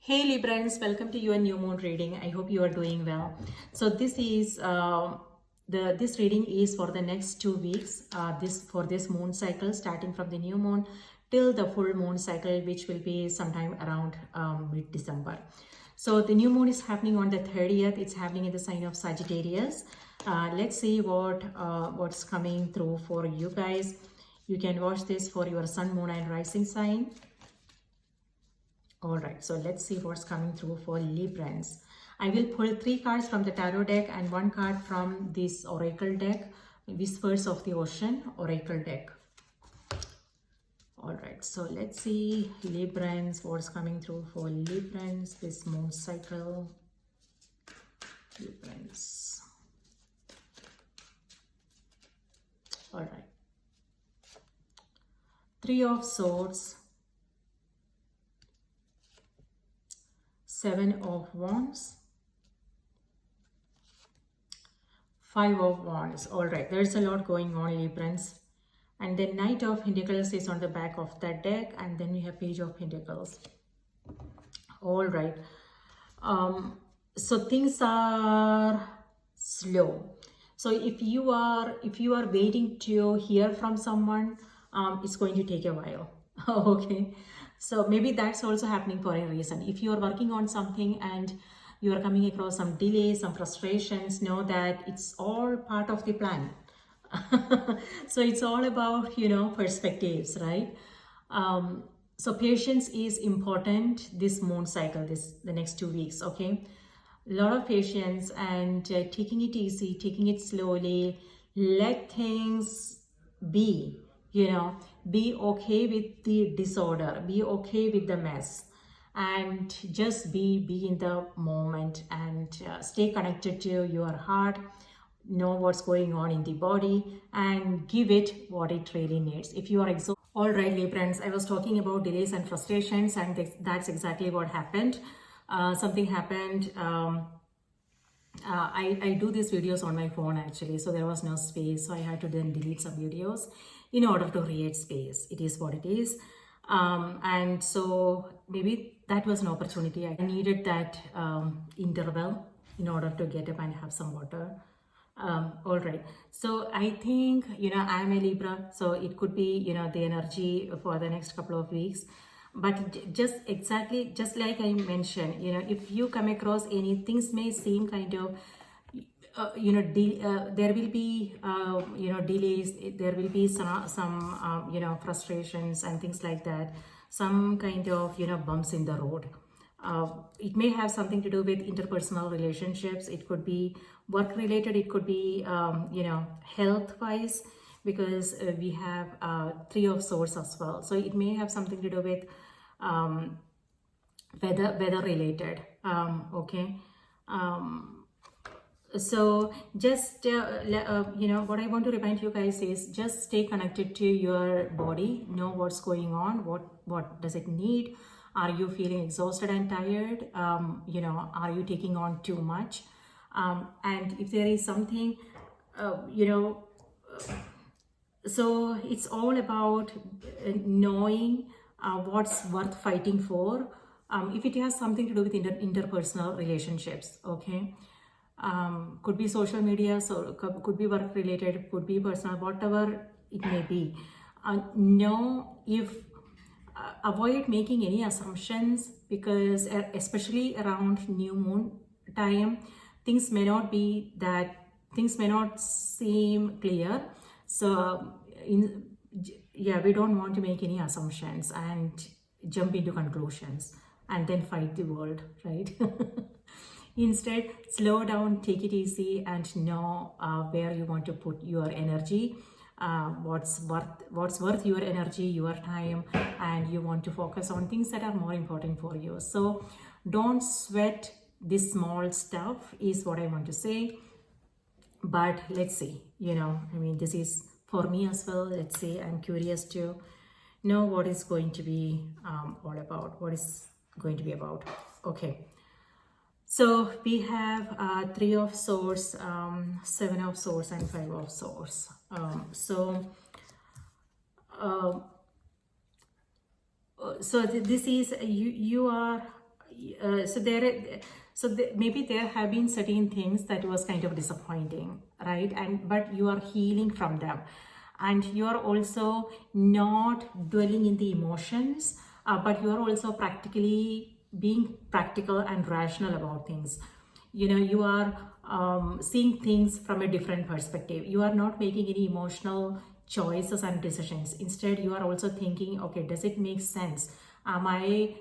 Hey Librans, welcome to your new moon reading. I hope you are doing well. So this is this reading is for the next 2 weeks. This moon cycle, starting from the new moon till the full moon cycle, which will be sometime around mid-December. So the new moon is happening on the 30th. It's happening in the sign of Sagittarius. Let's see what's coming through for you guys. You can watch this for your sun, moon, and rising sign. All right, so let's see what's coming through for Librans. I will pull 3 cards from the tarot deck and 1 card from this oracle deck, Whispers of the Ocean oracle deck. All right, so let's see Librans, what's coming through for Librans this moon cycle. Librans. All right. 3 of Swords, 7 of Wands, 5 of Wands. All right, there's a lot going on, Librans. And then Knight of Pentacles is on the back of that deck, and then we have Page of Pentacles. All right. So things are slow. So if you are waiting to hear from someone, it's going to take a while. Okay. So maybe that's also happening for a reason. If you are working on something and you are coming across some delays, some frustrations, know that it's all part of the plan. So it's all about, perspectives, right? So patience is important this moon cycle, the next 2 weeks, okay? A lot of patience and taking it easy, taking it slowly, let things be. Be okay with the disorder, be okay with the mess, and just be in the moment, and stay connected to your heart, know what's going on in the body, and give it what it really needs. If you are exhausted. All right, Librans, I was talking about delays and frustrations, and that's exactly what happened. Something happened. I do these videos on my phone actually, so there was no space, so I had to then delete some videos in order to create space. It is what it is. And so maybe that was an opportunity. I needed that interval in order to get up and have some water. All right, so I think I am a Libra, so it could be the energy for the next couple of weeks. But just like I mentioned, if you come across any things may seem kind of there will be delays, there will be some frustrations and things like that, some kind of bumps in the road. It may have something to do with interpersonal relationships. It could be work related, it could be health wise, because we have 3 of Swords as well, so it may have something to do with weather related. Okay. So just what I want to remind you guys is just stay connected to your body, know what's going on, what does it need. Are you feeling exhausted and tired? Are you taking on too much? And if there is something so it's all about knowing what's worth fighting for. If it has something to do with interpersonal relationships, okay, could be social media, so could be work related, could be personal, whatever it may be. Avoid making any assumptions, because especially around new moon time, things may not seem clear. So we don't want to make any assumptions and jump into conclusions and then fight the world, right? Instead, slow down, take it easy, and know where you want to put your energy, what's worth your energy, your time, and you want to focus on things that are more important for you. So don't sweat this small stuff is what I want to say. But let's see, this is for me as well. Let's see, I'm curious to know what is going to be all about, what is going to be about. Okay, so we have 3 of Swords, 7 of Swords, and 5 of Swords. So this is you are maybe there have been certain things that was kind of disappointing, right? But you are healing from them, and you are also not dwelling in the emotions, but you are also practically being practical and rational about things. You are seeing things from a different perspective. You are not making any emotional choices and decisions. Instead, you are also thinking, okay, does it make sense? Am I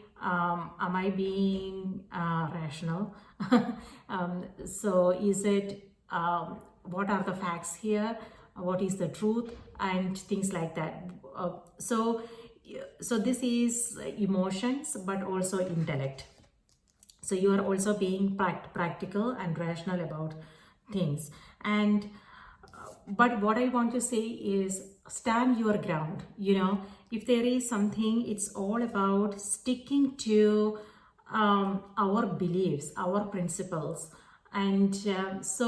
being rational? So is it, what are the facts here? What is the truth? And things like that. So this is emotions, but also intellect. So you are also being practical and rational about things. And but what I want to say is, stand your ground. If there is something, it's all about sticking to our beliefs, our principles. And it's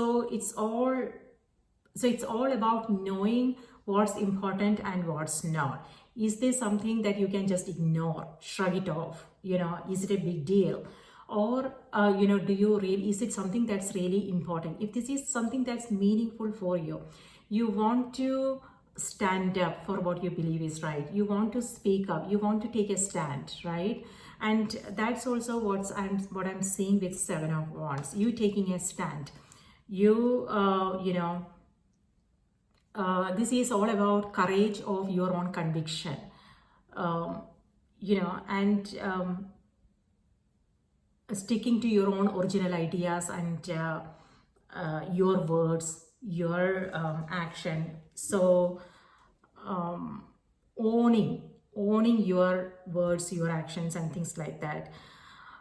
all about knowing what's important and what's not. Is there something that you can just ignore, shrug it off? Is it a big deal? Or do you really, is it something that's really important? If this is something that's meaningful for you, you want to stand up for what you believe is right. You want to speak up. You want to take a stand, right? And that's also what I'm seeing with Seven of Wands. You taking a stand. This is all about courage of your own conviction. And sticking to your own original ideas and your words, your action. So owning your words, your actions, and things like that.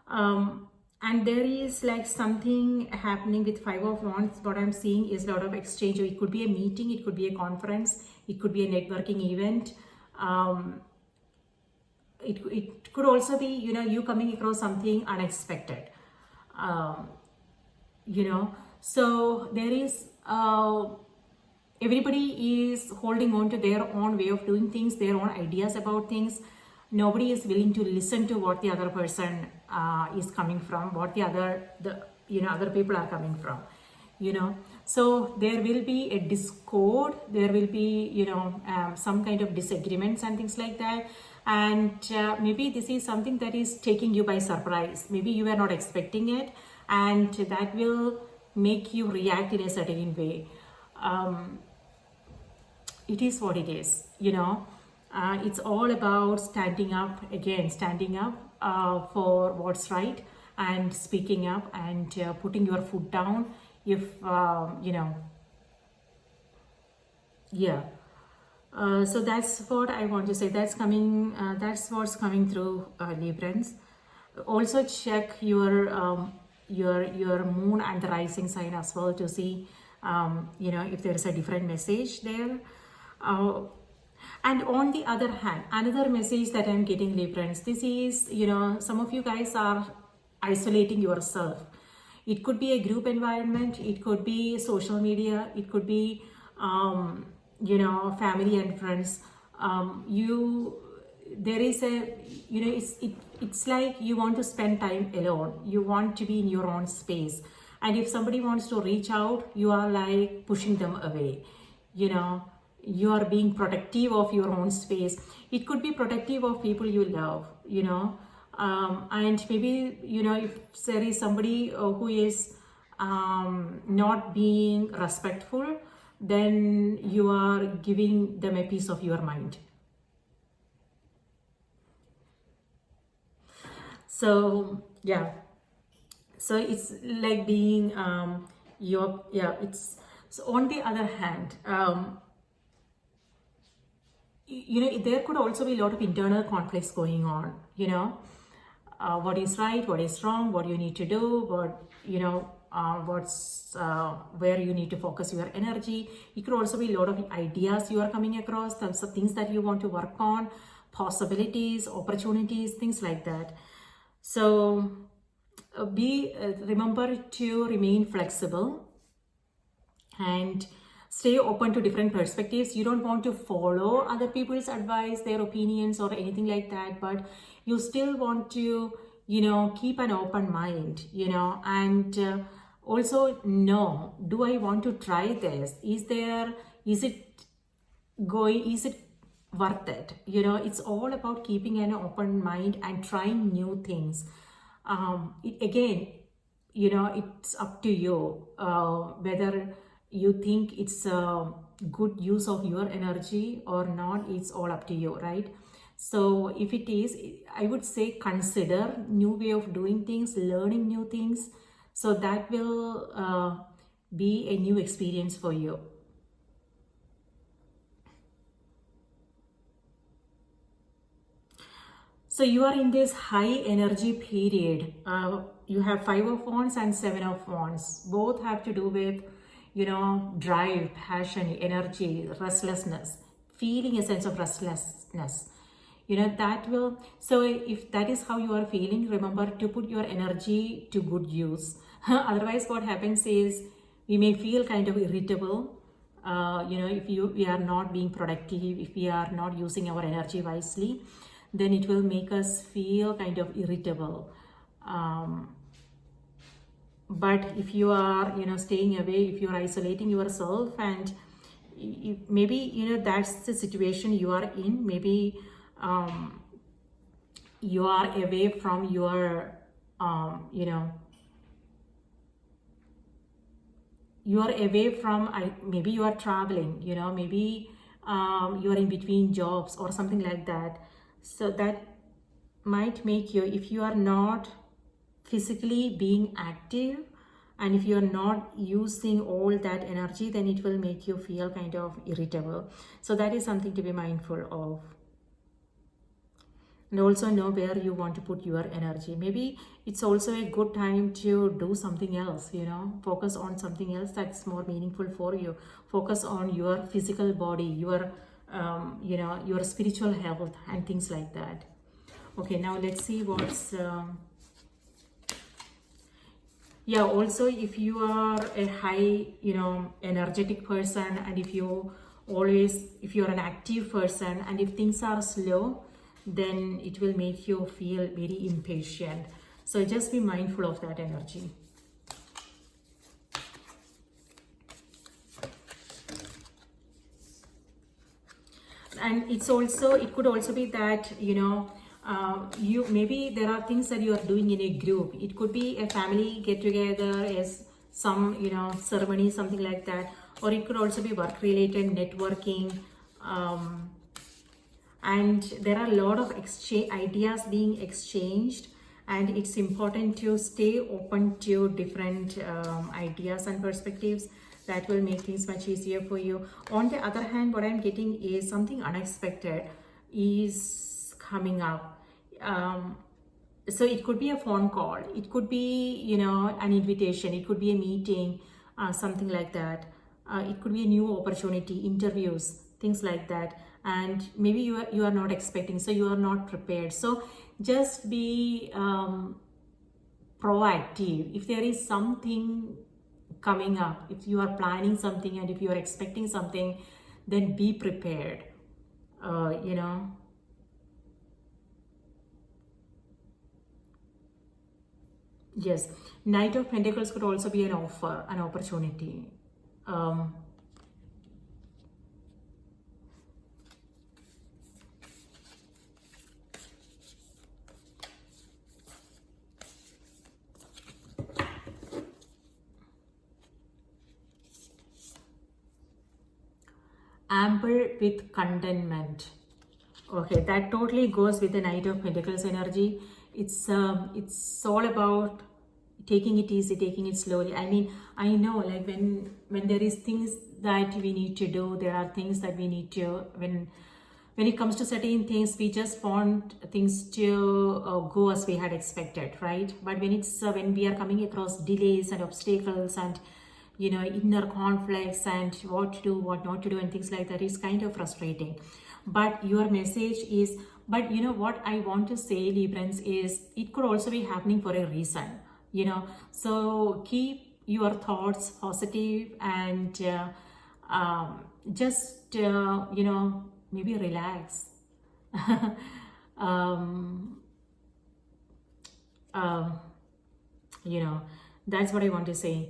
And there is like something happening with Five of Wands. What I'm seeing is a lot of exchange. It could be a meeting, it could be a conference, it could be a networking event. It could also be, you coming across something unexpected. So there is, everybody is holding on to their own way of doing things, their own ideas about things. Nobody is willing to listen to what the other person is coming from, what the other people are coming from. So there will be a discord, there will be some kind of disagreements and things like that. And maybe this is something that is taking you by surprise. Maybe you were not expecting it, and that will make you react in a certain way. It is what it is. It's all about standing up for what's right, and speaking up, and putting your foot down if so that's what I want to say. That's what's coming through, Librans. Also check your moon and the rising sign as well, to see if there is a different message there. And on the other hand, another message that I'm getting, Librans, this is, some of you guys are isolating yourself. It could be a group environment, it could be social media, it could be family and friends. It's like you want to spend time alone. You want to be in your own space. And if somebody wants to reach out, you are like pushing them away. You are being protective of your own space. It could be protective of people you love, and maybe, if there is somebody who is not being respectful, then you are giving them a piece of your mind. So yeah, so it's like being so on the other hand, there could also be a lot of internal conflicts going on. What is right, what is wrong, what you need to do, what's where you need to focus your energy. It could also be a lot of ideas you are coming across, some things that you want to work on, possibilities, opportunities, things like that. So remember to remain flexible and stay open to different perspectives. You don't want to follow other people's advice, their opinions, or anything like that, but you still want to keep an open mind, and also know, do I want to try this? Is it is it worth it? It's all about keeping an open mind and trying new things. Again, it's up to you whether you think it's a good use of your energy or not. It's all up to you, right? So if it is, I would say consider new way of doing things, learning new things, so that will be a new experience for you. So you are in this high energy period. You have 5 of Wands and 7 of Wands. Both have to do with, drive, passion, energy, restlessness, feeling a sense of restlessness. That will, so if that is how you are feeling, remember to put your energy to good use. Otherwise, what happens is we may feel kind of irritable. If we are not being productive, if we are not using our energy wisely, then it will make us feel kind of irritable. But if you are, staying away, if you are isolating yourself, and maybe, that's the situation you are in. Maybe you are away from your, you are away from, maybe you are traveling, maybe you are in between jobs or something like that. So that might make you, if you are not physically being active and if you are not using all that energy, then it will make you feel kind of irritable. So that is something to be mindful of. And also know where you want to put your energy. Maybe it's also a good time to do something else, focus on something else that's more meaningful for you. Focus on your physical body, your your spiritual health and things like that. Okay, now let's see what's yeah, also if you are a high energetic person, and if you're an active person, and if things are slow, then it will make you feel very impatient. So just be mindful of that energy. And it could also be that you maybe there are things that you are doing in a group. It could be a family get together, as some ceremony, something like that, or it could also be work related, networking, and there are a lot of ideas being exchanged, and it's important to stay open to different ideas and perspectives. That will make things much easier for you. On the other hand, what I'm getting is something unexpected is coming up. So it could be a phone call, it could be an invitation, it could be a meeting, something like that. It could be a new opportunity, interviews, things like that, and maybe you are not expecting, so you are not prepared. So just be proactive. If there is something coming up, if you are planning something and if you are expecting something, then be prepared. Yes, Knight of Pentacles could also be an offer, an opportunity. Amber with contentment. Okay, that totally goes with the Knight of Pentacles energy. It's all about taking it easy, taking it slowly. I mean, I know, like when there is things that we need to do, there are things that we need to, when it comes to certain things, we just want things to go as we had expected, right? But when it's when we are coming across delays and obstacles and inner conflicts and what to do, what not to do, and things like that, is kind of frustrating. But your message is, but what I want to say, Librans, is it could also be happening for a reason. So keep your thoughts positive and just maybe relax. you know, that's what I want to say.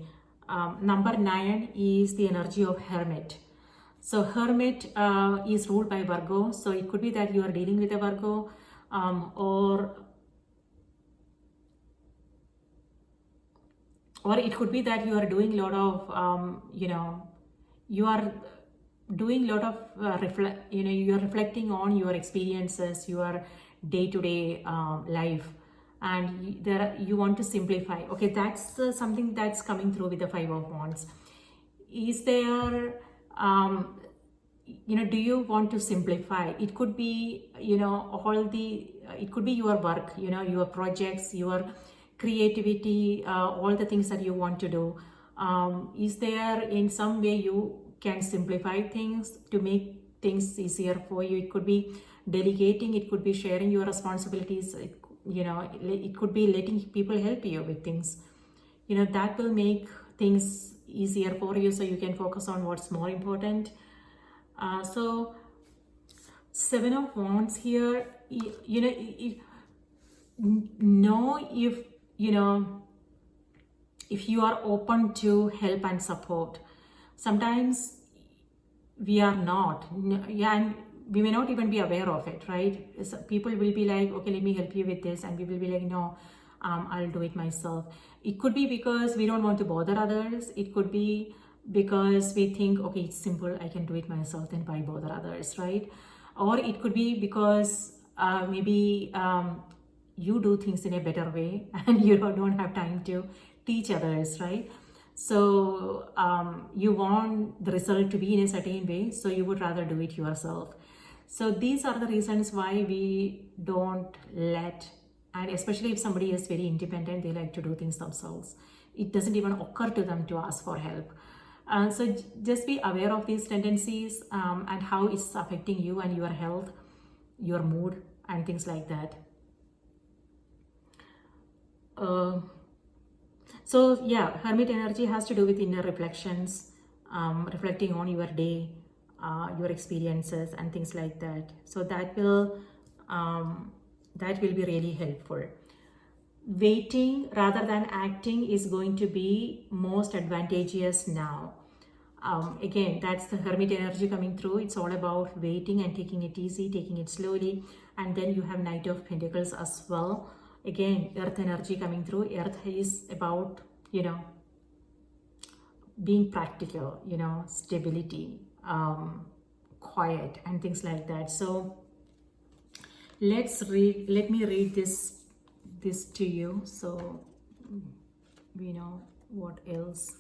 Number 9 is the energy of hermit. So hermit is ruled by Virgo. So it could be that you are dealing with a Virgo, or it could be that you are doing a lot of, you are doing a lot of you are reflecting on your experiences, your day-to-day life, and you want to simplify. Okay, that's something that's coming through with the 5 of Wands. Is there, do you want to simplify? It could be, it could be your work, your projects, your creativity, all the things that you want to do. Is there in some way you can simplify things to make things easier for you? It could be delegating, it could be sharing your responsibilities, it could be letting people help you with things. That will make things easier for you, so you can focus on what's more important. So 7 of Wands here, if you are open to help and support. Sometimes we are not, and we may not even be aware of it, right? So people will be like, okay, let me help you with this, and we will be like, no, I'll do it myself. It could be because we don't want to bother others. It could be because we think, okay, it's simple, I can do it myself, then why bother others, right? Or it could be because maybe you do things in a better way and you don't have time to teach others, right? So you want the result to be in a certain way, so you would rather do it yourself. So these are the reasons why we don't let, and especially if somebody is very independent, they like to do things themselves. It doesn't even occur to them to ask for help. So just be aware of these tendencies and how it's affecting you and your health, your mood, and things like that. So yeah, Hermit energy has to do with inner reflections, reflecting on your day, your experiences, and things like that. So that will be really helpful. Waiting rather than acting is going to be most advantageous now. Again, that's the Hermit energy coming through. It's all about waiting and taking it easy, taking it slowly. And then you have Knight of Pentacles as well. Again, Earth energy coming through. Earth is about, being practical, stability, quiet, and things like that. So let me read this to you, so we know what else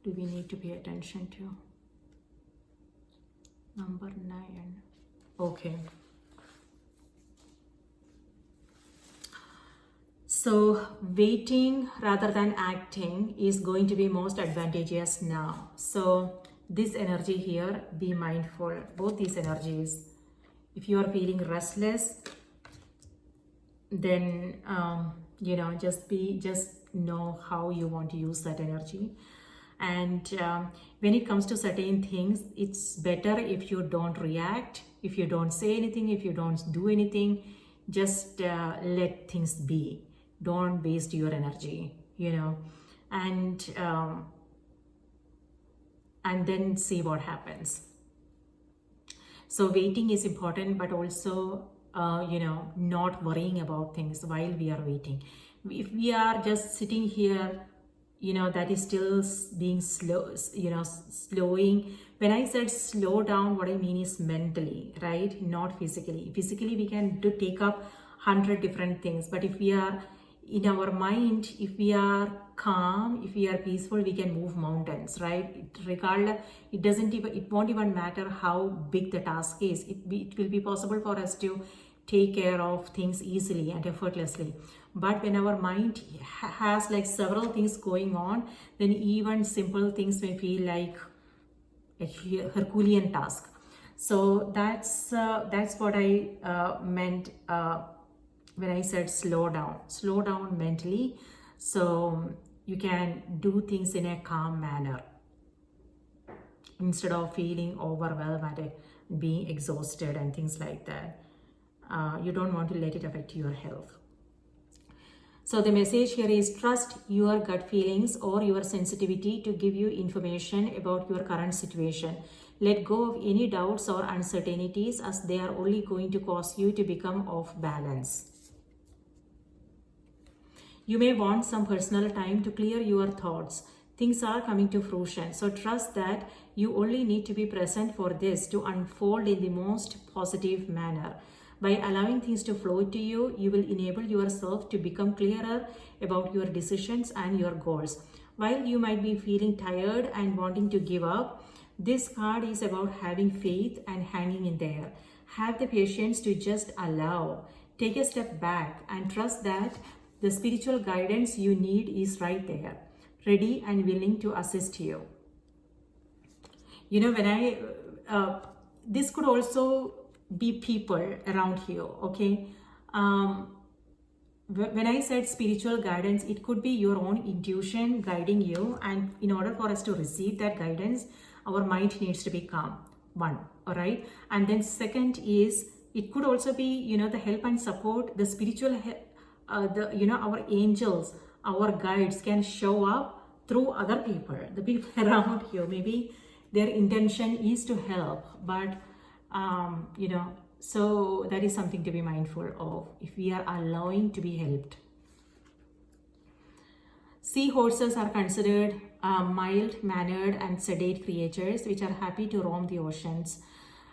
do we need to pay attention to. Number 9. Okay. So waiting rather than acting is going to be most advantageous now. So this energy here, be mindful, both these energies. If you are feeling restless, then just know how you want to use that energy. And when it comes to certain things, it's better if you don't react, if you don't say anything, if you don't do anything, just let things be. Don't waste your energy, and then see what happens. So waiting is important, but also not worrying about things while we are waiting. If we are just sitting here, that is still being slow, slowing. When I said slow down, what I mean is mentally, right? Not physically. Physically, we can take up 100 different things, but if we are in our mind, if we are calm, if we are peaceful, we can move mountains, right? It won't even matter how big the task is. It will be possible for us to take care of things easily and effortlessly. But when our mind has like several things going on, then even simple things may feel like a Herculean task. So that's what I meant when I said slow down mentally, so you can do things in a calm manner instead of feeling overwhelmed and being exhausted and things like that. You don't want to let it affect your health. So the message here is trust your gut feelings or your sensitivity to give you information about your current situation. Let go of any doubts or uncertainties, as they are only going to cause you to become off balance. You may want some personal time to clear your thoughts. Things are coming to fruition, so trust that you only need to be present for this to unfold in the most positive manner. By allowing things to flow to you, you will enable yourself to become clearer about your decisions and your goals. While you might be feeling tired and wanting to give up, this card is about having faith and hanging in there. Have the patience to just allow. Take a step back and trust that the spiritual guidance you need is right there, ready and willing to assist you. You know, this could also be people around you, okay? When I said spiritual guidance, it could be your own intuition guiding you, and in order for us to receive that guidance, our mind needs to be calm, one, all right? And then second is, it could also be, you know, the help and support, the spiritual our angels, our guides can show up through other people, the people around you. Maybe their intention is to help, but so that is something to be mindful of if we are allowing to be helped. Seahorses are considered mild-mannered and sedate creatures which are happy to roam the oceans.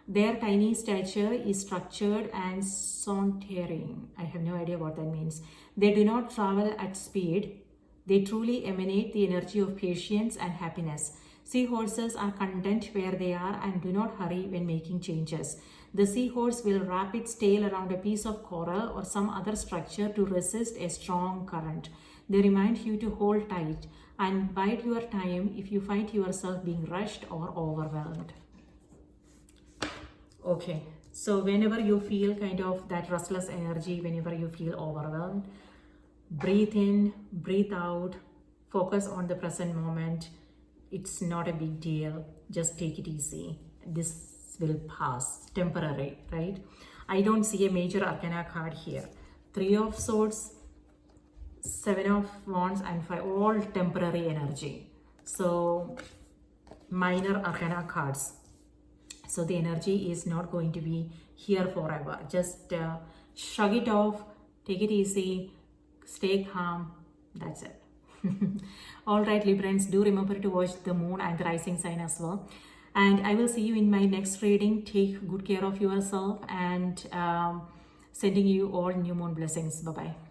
Their tiny stature is structured and sauntering. I have no idea what that means. They do not travel at speed. They truly emanate the energy of patience and happiness. Seahorses are content where they are and do not hurry when making changes. The seahorse will wrap its tail around a piece of coral or some other structure to resist a strong current. They remind you to hold tight and bide your time if you find yourself being rushed or overwhelmed. Okay, so whenever you feel kind of that restless energy, whenever you feel overwhelmed, breathe in, breathe out, focus on the present moment. It's not a big deal. Just take it easy. This will pass, temporary, right? I don't see a major arcana card here. 3 of Swords, 7 of Wands, and 5, all temporary energy. So minor arcana cards. So the energy is not going to be here forever. Just shrug it off, take it easy, stay calm. That's it. All right, Librans, do remember to watch the moon and the rising sign as well. And I will see you in my next reading. Take good care of yourself, and sending you all new moon blessings. Bye-bye.